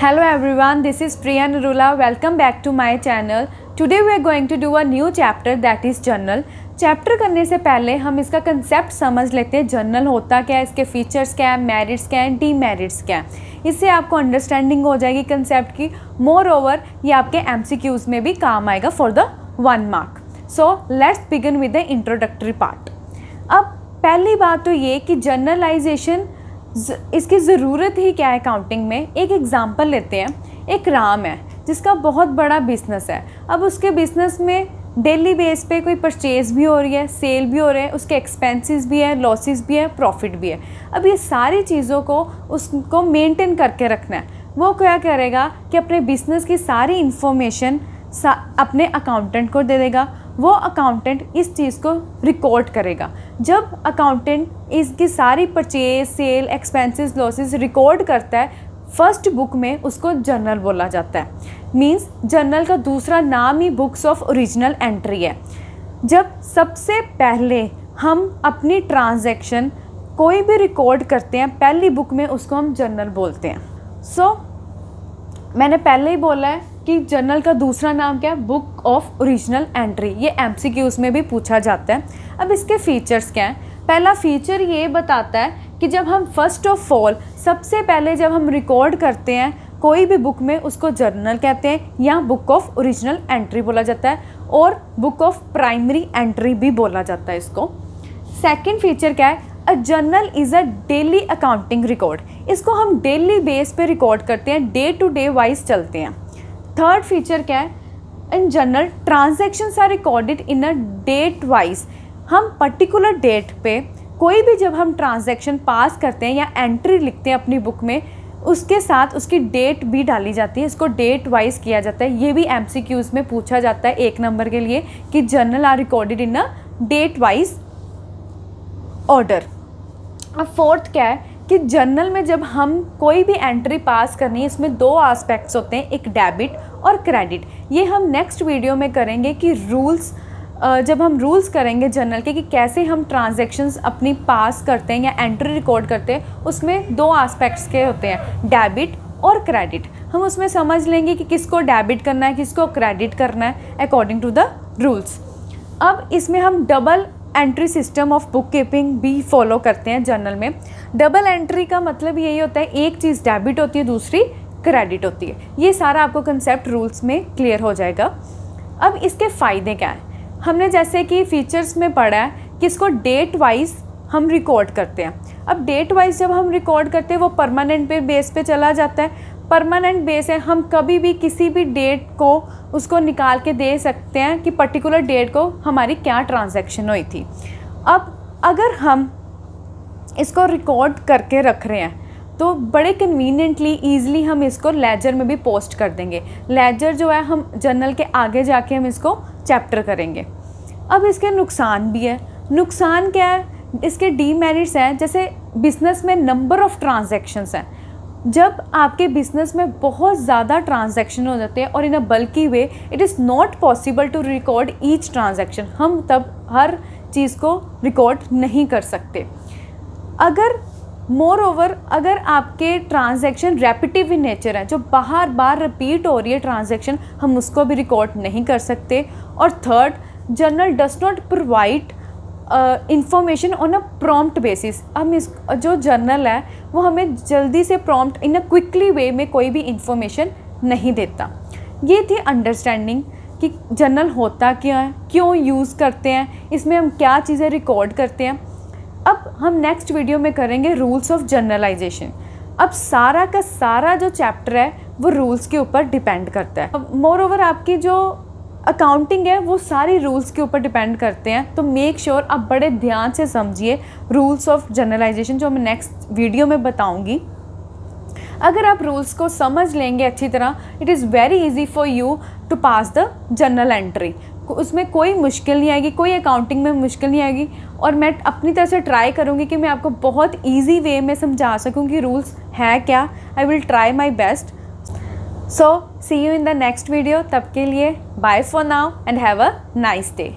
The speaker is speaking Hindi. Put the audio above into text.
Hello everyone, this is Priya Narula. Welcome back to my channel. Today we are going to do a new chapter that is journal. Chapter करने से पहले हम इसका कंसेप्ट समझ लेते हैं। जर्नल होता क्या है, इसके फीचर्स क्या है, मेरिट्स क्या हैं, डीमेरिट्स क्या है। इससे आपको अंडरस्टैंडिंग हो जाएगी कंसेप्ट की। मोर ओवर ये आपके एमसीक्यूज़ में भी काम आएगा for the 1 mark. So let's begin with the introductory part. अब पहली बात तो ये कि जर्नलाइजेशन इसकी ज़रूरत ही क्या है अकाउंटिंग में। एक एग्ज़ाम्पल लेते हैं। एक राम है जिसका बहुत बड़ा बिज़नेस है। अब उसके बिज़नेस में डेली बेस पे कोई परचेज भी हो रही है, सेल भी हो रहे हैं, उसके एक्सपेंसेस भी है, लॉसेस भी है, प्रॉफिट भी है। अब ये सारी चीज़ों को उसको मेंटेन करके रखना है। वो क्या करेगा कि अपने बिज़नेस की सारी इन्फॉर्मेशन अपने अकाउंटेंट को दे देगा। वो अकाउंटेंट इस चीज़ को रिकॉर्ड करेगा। जब अकाउंटेंट इसकी सारी purchase, sale, expenses, losses record करता है फर्स्ट बुक में, उसको जर्नल बोला जाता है। मींस जर्नल का दूसरा नाम ही बुक्स ऑफ ओरिजिनल एंट्री है। जब सबसे पहले हम अपनी ट्रांजैक्शन कोई भी रिकॉर्ड करते हैं पहली बुक में, उसको हम जर्नल बोलते हैं। मैंने पहले ही बोला है कि जर्नल का दूसरा नाम क्या है, बुक ऑफ ओरिजिनल एंट्री। ये एमसीक्यूज़ में भी पूछा जाता है। अब इसके फीचर्स क्या हैं। पहला फीचर ये बताता है कि जब हम फर्स्ट ऑफ ऑल सबसे पहले जब हम रिकॉर्ड करते हैं कोई भी बुक में, उसको जर्नल कहते हैं या बुक ऑफ ओरिजिनल एंट्री बोला जाता है, और बुक ऑफ प्राइमरी एंट्री भी बोला जाता है इसको। सेकेंड फीचर क्या है, a journal is a daily accounting record. इसको हम डेली बेस पे रिकॉर्ड करते हैं, डे टू डे वाइज चलते हैं। थर्ड फीचर क्या है, in journal transactions are recorded in a date wise. हम पर्टिकुलर डेट पे कोई भी जब हम ट्रांजैक्शन पास करते हैं या एंट्री लिखते हैं अपनी बुक में, उसके साथ उसकी डेट भी डाली जाती है। इसको डेट वाइज किया जाता है। ये भी एमसीक्यूज़ में पूछा जाता है 1 नंबर के लिए कि journal are recorded in a date wise order. अब फोर्थ क्या है कि जर्नल में जब हम कोई भी एंट्री पास करनी है, इसमें 2 एस्पेक्ट्स होते हैं, एक डेबिट और क्रेडिट। ये हम नेक्स्ट वीडियो में करेंगे कि रूल्स, जब हम रूल्स करेंगे जर्नल के कि कैसे हम ट्रांजैक्शंस अपनी पास करते हैं या एंट्री रिकॉर्ड करते हैं, उसमें 2 एस्पेक्ट्स के होते हैं, डेबिट और क्रेडिट। हम उसमें समझ लेंगे कि किसको डेबिट करना है, किसको क्रेडिट करना है अकॉर्डिंग टू द रूल्स। अब इसमें हम double entry system of book keeping भी फॉलो करते हैं जर्नल में। डबल एंट्री का मतलब यही होता है, एक चीज़ डेबिट होती है, दूसरी क्रेडिट होती है। ये सारा आपको कंसेप्ट रूल्स में क्लियर हो जाएगा। अब इसके फ़ायदे क्या हैं। हमने जैसे कि फीचर्स में पढ़ा है कि इसको डेट वाइज हम रिकॉर्ड करते हैं। अब डेट वाइज जब हम रिकॉर्ड करते हैं वो परमानेंट बेस पे चला जाता है। परमानेंट बेस है, हम कभी भी किसी भी डेट को उसको निकाल के दे सकते हैं कि पर्टिकुलर डेट को हमारी क्या ट्रांजैक्शन हुई थी। अब अगर हम इसको रिकॉर्ड करके रख रहे हैं तो बड़े कन्वीनियंटली ईज़िली हम इसको लेजर में भी पोस्ट कर देंगे। लेजर जो है हम जर्नल के आगे जाके हम इसको चैप्टर करेंगे। अब इसके नुकसान भी है। नुकसान क्या है, इसके डीमेरिट्स हैं। जैसे बिज़नेस में नंबर ऑफ़ ट्रांजैक्शंस हैं। जब आपके बिज़नेस में बहुत ज़्यादा ट्रांजैक्शन हो जाते हैं और in a bulky way, it is not possible to record each transaction. हम तब हर चीज़ को रिकॉर्ड नहीं कर सकते। अगर मोर ओवर अगर आपके ट्रांजैक्शन रेपिटिव इन नेचर है, जो बार बार रिपीट हो रही है ट्रांजैक्शन, हम उसको भी रिकॉर्ड नहीं कर सकते। और third, journal does not provide information on a prompt basis. हम इस जो जर्नल है वो हमें जल्दी से प्रॉम्प्ट इन अ क्विकली वे में कोई भी इंफॉर्मेशन नहीं देता। ये थी अंडरस्टैंडिंग कि जर्नल होता क्या है, क्यों यूज़ करते हैं, इसमें हम क्या चीज़ें रिकॉर्ड करते हैं। अब हम नेक्स्ट वीडियो में करेंगे रूल्स ऑफ जर्नलाइजेशन। अब सारा का सारा जो चैप्टर है वो रूल्स के ऊपर डिपेंड करता है। मोर ओवर आपकी जो अकाउंटिंग है वो सारी रूल्स के ऊपर डिपेंड करते हैं। तो मेक श्योर आप बड़े ध्यान से समझिए रूल्स ऑफ जर्नलाइजेशन, जो मैं नेक्स्ट वीडियो में बताऊंगी। अगर आप रूल्स को समझ लेंगे अच्छी तरह, it is very easy for you to pass the journal entry. उसमें कोई मुश्किल नहीं आएगी, कोई अकाउंटिंग में मुश्किल नहीं आएगी। और मैं अपनी तरफ से ट्राई करूँगी कि मैं आपको बहुत ईजी वे में समझा सकूँ कि रूल्स है क्या। I will try my best. So see you in the next video. तब के लिए bye for now and have a nice day.